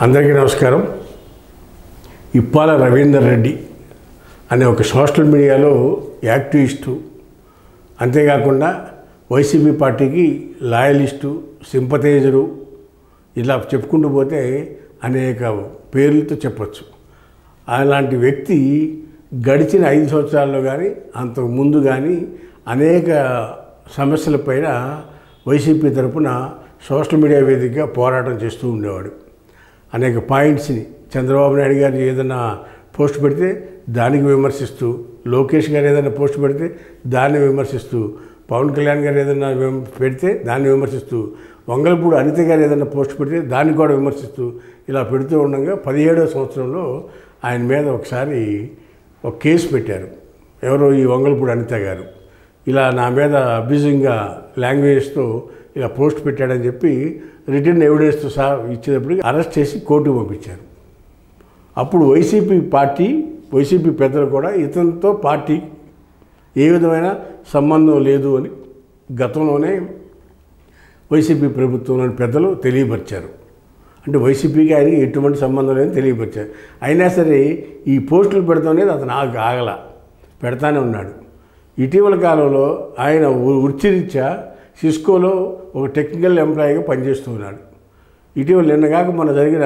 అందరికీ నమస్కారం. ఇప్పాల రవీందర్ రెడ్డి అనే ఒక సోషల్ మీడియాలో యాక్టివిస్టు, అంతేకాకుండా వైసీపీ పార్టీకి లాయలిస్టు, సింపథైజరు, ఇలా చెప్పుకుంటూ పోతే అనేక పేర్లతో చెప్పచ్చు. అలాంటి వ్యక్తి గడిచిన 5 సంవత్సరాల్లో కానీ అంతకు ముందు కానీ అనేక సమస్యలపైన వైసీపీ తరఫున సోషల్ మీడియా వేదికగా పోరాటం చేస్తూ ఉండేవాడు. అనేక పాయింట్స్ని చంద్రబాబు నాయుడు గారు ఏదైనా పోస్ట్ పెడితే దానికి విమర్శిస్తూ, లోకేష్ గారు ఏదైనా పోస్ట్ పెడితే దాన్ని విమర్శిస్తూ, పవన్ కళ్యాణ్ గారు ఏదైనా పెడితే దాన్ని విమర్శిస్తూ, వంగలపూడి అనిత గారు ఏదైనా పోస్ట్ పెడితే దాన్ని కూడా విమర్శిస్తూ ఇలా పెడుతూ ఉండగా 17వ సంవత్సరంలో ఆయన మీద ఒకసారి ఒక కేసు పెట్టారు. ఎవరో ఈ వంగలపూడి అనిత గారు ఇలా నా మీద అబ్యూజింగ్గా లాంగ్వేజ్తో ఇలా పోస్ట్ పెట్టాడని చెప్పి రిటర్న్ ఎవిడెన్స్తో సహా ఇచ్చేటప్పటికి అరెస్ట్ చేసి కోర్టుకు పంపించారు. అప్పుడు వైసీపీ పెద్దలు కూడా ఇతనితో పార్టీ ఏ విధమైన సంబంధం లేదు అని గతంలోనే వైసీపీ ప్రభుత్వంలోని పెద్దలు తెలియపరిచారు. అంటే వైసీపీకి ఆయనకి ఎటువంటి సంబంధం లేదని తెలియపరిచారు. అయినా సరే ఈ పోస్టులు పెడతానేది అతను ఆగల పెడతానే ఉన్నాడు. ఇటీవల కాలంలో ఆయన వృత్తిరీత్యా సిస్కోలో ఒక టెక్నికల్ ఎంప్లాయీగా పనిచేస్తూ ఉన్నాడు. ఇటీవల నిన్నగాక మన జరిగిన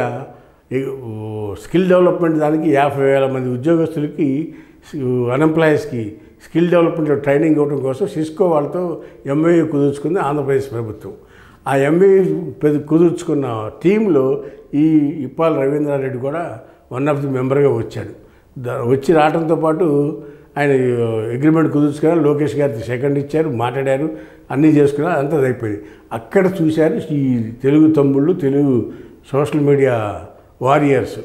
స్కిల్ డెవలప్మెంట్ దానికి 50,000 మంది ఉద్యోగస్తులకి, అన్ఎంప్లాయీస్కి స్కిల్ డెవలప్మెంట్ ట్రైనింగ్ ఇవ్వడం కోసం సిస్కో వాళ్ళతో ఎంఓయూ కుదుర్చుకుంది ఆంధ్రప్రదేశ్ ప్రభుత్వం. ఆ ఎంఓయూ కుదుర్చుకున్న టీంలో ఈ ఇప్పాల రవీంద్రారెడ్డి కూడా వన్ ఆఫ్ ది మెంబర్గా వచ్చాడు. వచ్చి రావడంతో పాటు ఆయన అగ్రిమెంట్ కుదుర్చుకున్నారు. లోకేష్ గారికి సెకండ్ ఇచ్చారు, మాట్లాడారు, అన్నీ చేసుకున్నారు. అంతా అయిపోయింది. అక్కడ చూశారు ఈ తెలుగు తమ్ముళ్ళు, తెలుగు సోషల్ మీడియా వారియర్స్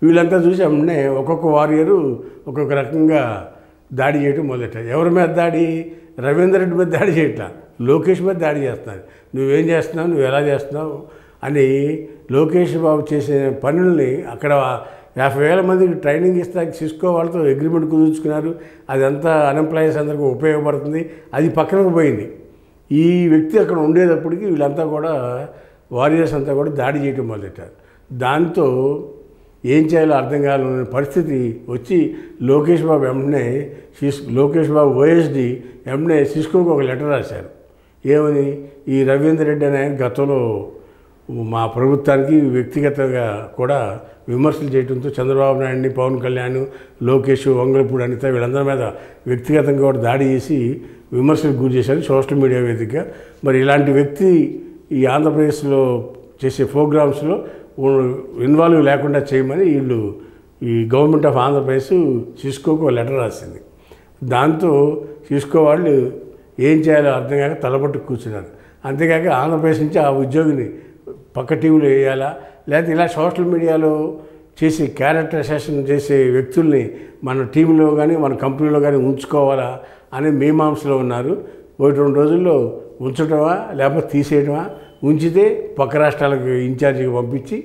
వీళ్ళంతా చూసి అమ్మనే ఒక్కొక్క వారియరు ఒక్కొక్క రకంగా దాడి చేయడం మొదలెట్టారు. ఎవరి మీద దాడి? రవీందర్ రెడ్డి మీద దాడి చేయట్లా, లోకేష్ మీద దాడి చేస్తున్నారు. నువ్వేం చేస్తున్నావు, నువ్వు ఎలా చేస్తున్నావు అని లోకేష్ బాబు చేసే పనుల్ని అక్కడ 50,000 మందికి ట్రైనింగ్ ఇస్తే సిస్కో వాళ్ళతో అగ్రిమెంట్ కుదుర్చుకున్నారు. అదంతా అన్ఎంప్లాయీస్ అందరికీ ఉపయోగపడుతుంది. అది పక్కనకు పోయింది. ఈ వ్యక్తి అక్కడ ఉండేటప్పటికి వీళ్ళంతా కూడా వారియర్స్ అంతా కూడా దాడి చేయడం మొదలెట్టారు. దాంతో ఏం చేయాలో అర్థం కాని పరిస్థితి వచ్చి లోకేష్ బాబు ఓఎస్డి వెంటనే సిస్కోకి ఒక లెటర్ రాశారు. ఏమని? ఈ రవీందర్ రెడ్డి అనే గతంలో మా ప్రభుత్వానికి వ్యక్తిగతంగా కూడా విమర్శలు చేయడంతో చంద్రబాబు నాయుడిని, పవన్ కళ్యాణ్, లోకేష్, వంగలపూడి అనిత వీళ్ళందరి మీద వ్యక్తిగతంగా కూడా దాడి చేసి విమర్శలకు గురి చేశారు సోషల్ మీడియా వేదికగా. మరి ఇలాంటి వ్యక్తి ఈ ఆంధ్రప్రదేశ్లో చేసే ప్రోగ్రామ్స్లో ఇన్వాల్వ్ లేకుండా చేయమని వీళ్ళు ఈ గవర్నమెంట్ ఆఫ్ ఆంధ్రప్రదేశ్ సిస్కోకు ఒక లెటర్ రాసింది. దాంతో సిస్కో వాళ్ళు ఏం చేయాలో అర్థం కాక తలపట్టు కూర్చున్నారు. అంతేకాక ఆంధ్రప్రదేశ్ నుంచి ఆ ఉద్యోగిని పక్క టీంలో వేయాలా, లేకపోతే ఇలా సోషల్ మీడియాలో చేసే క్యారెక్టర్ అసాసినేషన్ చేసే వ్యక్తుల్ని మన టీంలో కానీ మన కంపెనీలో కానీ ఉంచుకోవాలా అనే మీమాంసలో ఉన్నారు. 1-2 రోజుల్లో ఉంచటమా లేకపోతే తీసేయటమా, ఉంచితే పక్క రాష్ట్రాలకు ఇన్ఛార్జిగా పంపించి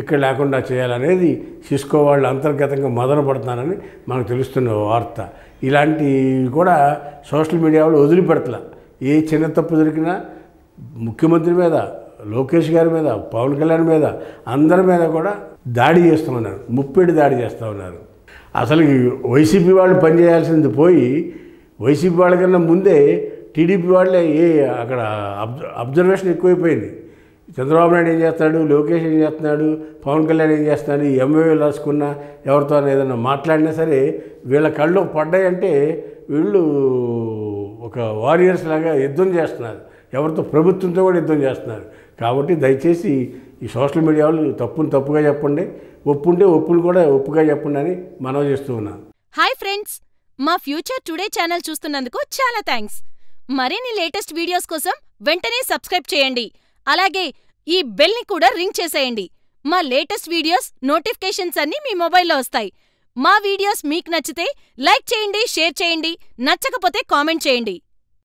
ఇక్కడ లేకుండా చేయాలనేది సిస్కో వాళ్ళు అంతర్గతంగా మొదలు పడుతున్నారని మనకు తెలుస్తున్న వార్త. ఇలాంటివి కూడా సోషల్ మీడియా వాళ్ళు వదిలిపెడతలా. ఏ చిన్న తప్పు దొరికినా ముఖ్యమంత్రి మీద, లోకేష్ గారి మీద, పవన్ కళ్యాణ్ మీద, అందరి మీద కూడా దాడి చేస్తూ ఉన్నారు. ముప్పెడి దాడి చేస్తూ ఉన్నారు. అసలు వైసీపీ వాళ్ళు పనిచేయాల్సింది పోయి వైసీపీ వాళ్ళకన్నా ముందే టీడీపీ వాళ్ళే అక్కడ అబ్జర్వేషన్ ఎక్కువైపోయింది. చంద్రబాబు నాయుడు ఏం చేస్తున్నాడు, లోకేష్ ఏం చేస్తున్నాడు, పవన్ కళ్యాణ్ ఏం చేస్తున్నాడు, ఎంఓఏ రాసుకున్నా ఎవరితో ఏదైనా మాట్లాడినా సరే వీళ్ళ కళ్ళు పడ్డాయంటే వీళ్ళు ఒక వారియర్స్ లాగా యుద్ధం చేస్తున్నారు. ఎవరితో? ప్రభుత్వంతో కూడా యుద్ధం చేస్తున్నారు. కాబట్టి దయచేసి ఈ సోషల్ మీడియా వాళ్ళు తప్పుని తప్పుగా చెప్పండి, ఒప్పుంటే ఒప్పులు కూడా ఒప్పుగా చెప్పండి అని మనవి చేస్తూ ఉన్నాను. హాయ్ ఫ్రెండ్స్, మా ఫ్యూచర్ టుడే ఛానల్ చూస్తున్నందుకు చాలా థ్యాంక్స్. మరిన్ని లేటెస్ట్ వీడియోస్ కోసం వెంటనే సబ్స్క్రైబ్ చేయండి. అలాగే ఈ బెల్ ని కూడా రింగ్ చేసేయండి. మా లేటెస్ట్ వీడియోస్ నోటిఫికేషన్స్ అన్నీ మీ మొబైల్లో వస్తాయి. మా వీడియోస్ మీకు నచ్చితే లైక్ చేయండి, షేర్ చేయండి, నచ్చకపోతే కామెంట్ చేయండి.